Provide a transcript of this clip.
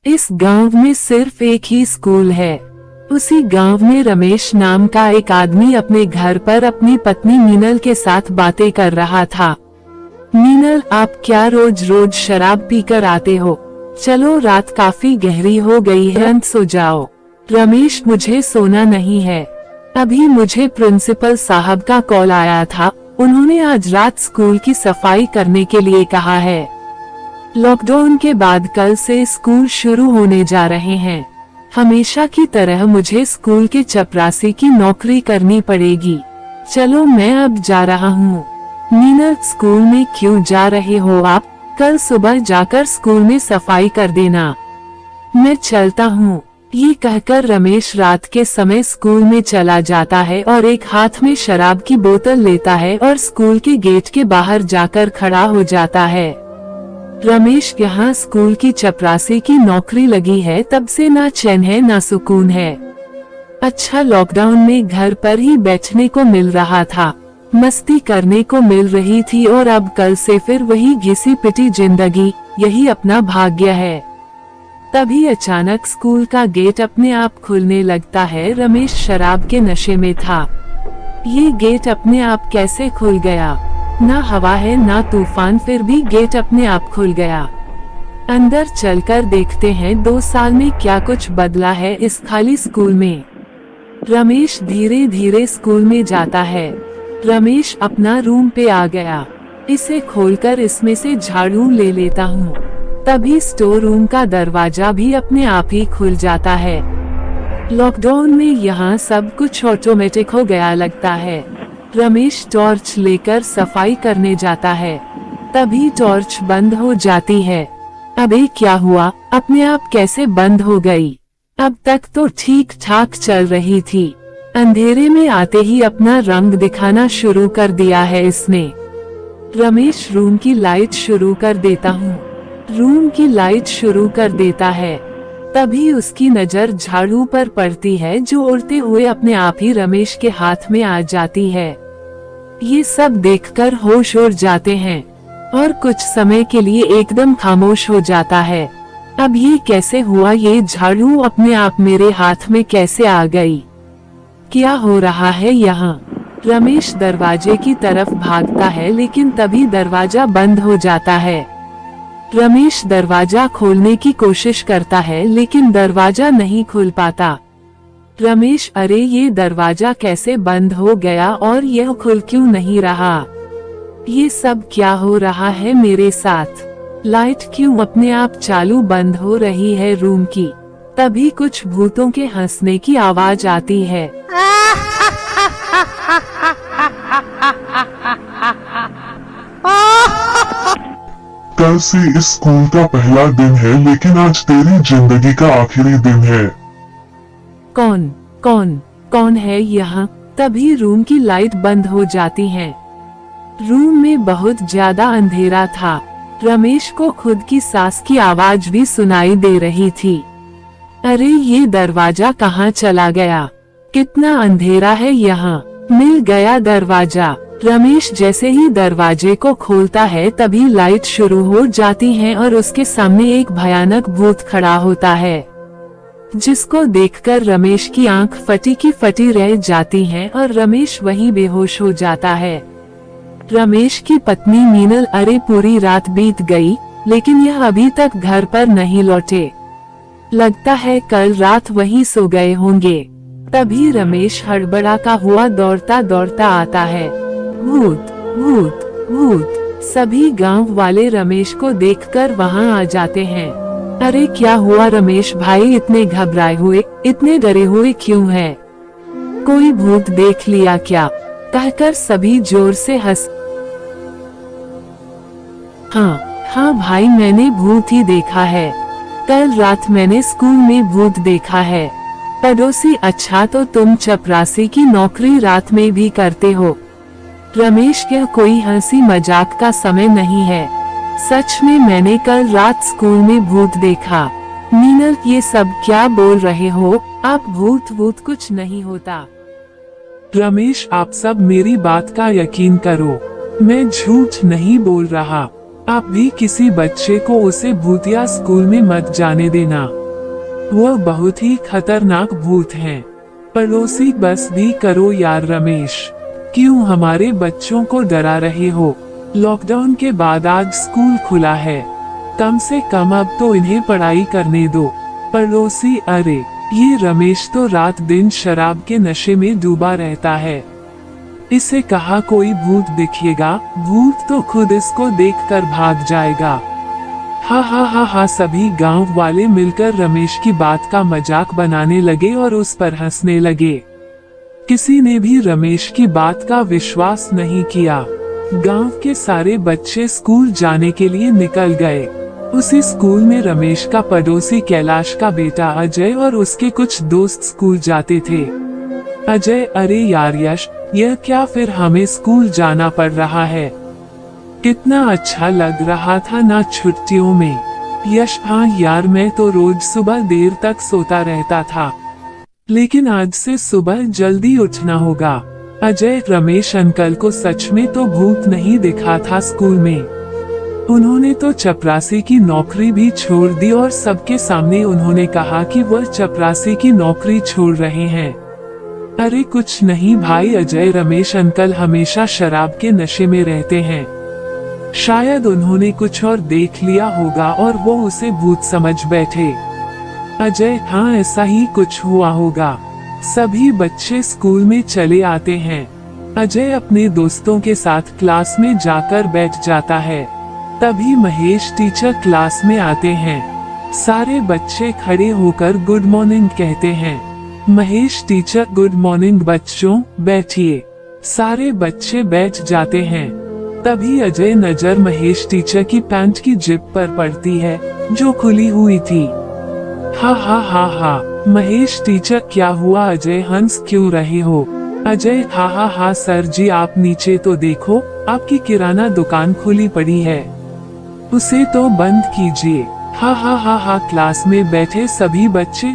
इस गांव में सिर्फ एक ही स्कूल है। उसी गांव में रमेश नाम का एक आदमी अपने घर पर अपनी पत्नी मीनल के साथ बातें कर रहा था। मीनल, आप क्या रोज रोज शराब पीकर आते हो? चलो, रात काफी गहरी हो गई है, अंत सो जाओ। रमेश, मुझे सोना नहीं है। अभी मुझे प्रिंसिपल साहब का कॉल आया था। उन्होंने आज रात स्कूल की सफाई करने के लिए कहा है। लॉकडाउन के बाद कल से स्कूल शुरू होने जा रहे हैं। हमेशा की तरह मुझे स्कूल के चपरासी की नौकरी करनी पड़ेगी। चलो, मैं अब जा रहा हूँ। मीनल, स्कूल में क्यों जा रहे हो आप? कल सुबह जाकर स्कूल में सफाई कर देना। मैं चलता हूँ। ये कहकर रमेश रात के समय स्कूल में चला जाता है और एक हाथ में शराब की बोतल लेता है और स्कूल के गेट के बाहर जाकर खड़ा हो जाता है। रमेश, यहाँ स्कूल की चपरासी की नौकरी लगी है, तब से ना चैन है ना सुकून है। अच्छा, लॉकडाउन में घर पर ही बैठने को मिल रहा था, मस्ती करने को मिल रही थी, और अब कल से फिर वही घिसी पिटी जिंदगी। यही अपना भाग्य है। तभी अचानक स्कूल का गेट अपने आप खुलने लगता है। रमेश शराब के नशे में था। ये गेट अपने आप कैसे खुल गया? ना हवा है ना तूफान, फिर भी गेट अपने आप खुल गया। अंदर चलकर देखते हैं 2 साल में क्या कुछ बदला है इस खाली स्कूल में। रमेश धीरे धीरे स्कूल में जाता है। रमेश अपना रूम पे आ गया। इसे खोलकर इसमें से झाड़ू ले लेता हूँ। तभी स्टोर रूम का दरवाजा भी अपने आप ही खुल जाता है। लॉकडाउन में यहाँ सब कुछ ऑटोमेटिक हो गया लगता है। रमेश टॉर्च लेकर सफाई करने जाता है। तभी टॉर्च बंद हो जाती है। अबे क्या हुआ? अपने आप कैसे बंद हो गई? अब तक तो ठीक ठाक चल रही थी, अंधेरे में आते ही अपना रंग दिखाना शुरू कर दिया है इसने। रमेश रूम की लाइट शुरू कर देता हूँ। रूम की लाइट शुरू कर देता है। तभी उसकी नजर झाड़ू पर पड़ती है, जो उड़ते हुए अपने आप ही रमेश के हाथ में आ जाती है। ये सब देखकर होश उड़ जाते हैं और कुछ समय के लिए एकदम खामोश हो जाता है। अब ये कैसे हुआ? ये झाड़ू अपने आप मेरे हाथ में कैसे आ गई? क्या हो रहा है यहाँ? रमेश दरवाजे की तरफ भागता है, लेकिन तभी दरवाजा बंद हो जाता है। रमेश दरवाजा खोलने की कोशिश करता है, लेकिन दरवाजा नहीं खुल पाता। रमेश, अरे ये दरवाजा कैसे बंद हो गया और यह खुल क्यों नहीं रहा? ये सब क्या हो रहा है मेरे साथ? लाइट क्यों अपने आप चालू बंद हो रही है रूम की? तभी कुछ भूतों के हंसने की आवाज आती है। कल से इस स्कूल का पहला दिन है, लेकिन आज तेरी जिंदगी का आखिरी दिन है। कौन कौन कौन है यहाँ? तभी रूम की लाइट बंद हो जाती है। रूम में बहुत ज्यादा अंधेरा था। रमेश को खुद की सांस की आवाज भी सुनाई दे रही थी। अरे ये दरवाजा कहाँ चला गया? कितना अंधेरा है यहाँ। मिल गया दरवाजा। रमेश जैसे ही दरवाजे को खोलता है, तभी लाइट शुरू हो जाती है और उसके सामने एक भयानक भूत खड़ा होता है, जिसको देखकर रमेश की आंख फटी की फटी रह जाती है और रमेश वहीं बेहोश हो जाता है। रमेश की पत्नी मीनल, अरे पूरी रात बीत गई, लेकिन यह अभी तक घर पर नहीं लौटे। लगता है कल रात वहीं सो गए होंगे। तभी रमेश हड़बड़ा का हुआ दौड़ता दौड़ता आता है। भूत भूत भूत। सभी गांव वाले रमेश को देखकर वहां आ जाते हैं। अरे क्या हुआ रमेश भाई? इतने घबराए हुए, इतने डरे हुए क्यों हैं? कोई भूत देख लिया क्या? कहकर सभी जोर से हंस। हाँ भाई, मैंने भूत ही देखा है। कल रात मैंने स्कूल में भूत देखा है। पड़ोसी, अच्छा तो तुम चपरासी की नौकरी रात में भी करते हो? रमेश, यह कोई हंसी मजाक का समय नहीं है। सच में मैंने कल रात स्कूल में भूत देखा। मीनल, ये सब क्या बोल रहे हो आप? भूत भूत कुछ नहीं होता। रमेश, आप सब मेरी बात का यकीन करो, मैं झूठ नहीं बोल रहा। आप भी किसी बच्चे को उसे भूतिया स्कूल में मत जाने देना। वह बहुत ही खतरनाक भूत हैं। पड़ोसी बस भी करो यार रमेश, क्यों हमारे बच्चों को डरा रहे हो? लॉकडाउन के बाद आज स्कूल खुला है, कम से कम अब तो इन्हें पढ़ाई करने दो। पड़ोसी, अरे ये रमेश तो रात दिन शराब के नशे में डूबा रहता है, इसे कहा कोई भूत दिखेगा, भूत तो खुद इसको देखकर भाग जाएगा। हा हा हा हा। सभी गांव वाले मिलकर रमेश की बात का मजाक बनाने लगे और उस पर हंसने लगे। किसी ने भी रमेश की बात का विश्वास नहीं किया। गांव के सारे बच्चे स्कूल जाने के लिए निकल गए। उसी स्कूल में रमेश का पड़ोसी कैलाश का बेटा अजय और उसके कुछ दोस्त स्कूल जाते थे। अजय, अरे यार यश, यह क्या फिर हमें स्कूल जाना पड़ रहा है? कितना अच्छा लग रहा था ना छुट्टियों में। यश, हाँ यार, मैं तो रोज सुबह देर तक सोता रहता था, लेकिन आज से सुबह जल्दी उठना होगा। अजय, रमेश अंकल को सच में तो भूत नहीं दिखा था स्कूल में। उन्होंने तो चपरासी की नौकरी भी छोड़ दी और सबके सामने उन्होंने कहा कि वह चपरासी की नौकरी छोड़ रहे हैं। अरे कुछ नहीं भाई अजय, रमेश अंकल हमेशा शराब के नशे में रहते हैं। शायद उन्होंने कुछ और देख लिया होगा और वो उसे भूत समझ बैठे। अजय, हाँ ऐसा ही कुछ हुआ होगा। सभी बच्चे स्कूल में चले आते हैं। अजय अपने दोस्तों के साथ क्लास में जाकर बैठ जाता है। तभी महेश टीचर क्लास में आते हैं। सारे बच्चे खड़े होकर गुड मॉर्निंग कहते हैं। महेश टीचर, गुड मॉर्निंग बच्चों, बैठिए। सारे बच्चे बैठ जाते हैं। तभी अजय नजर महेश टीचर की पैंट की जिप पर पड़ती है, जो खुली हुई थी। हा हा हा हा। महेश टीचर, क्या हुआ अजय, हंस क्यों रहे हो? अजय, हा हा हा सर जी, आप नीचे तो देखो, आपकी किराना दुकान खुली पड़ी है, उसे तो बंद कीजिए। हा हा हा हा। क्लास में बैठे सभी बच्चे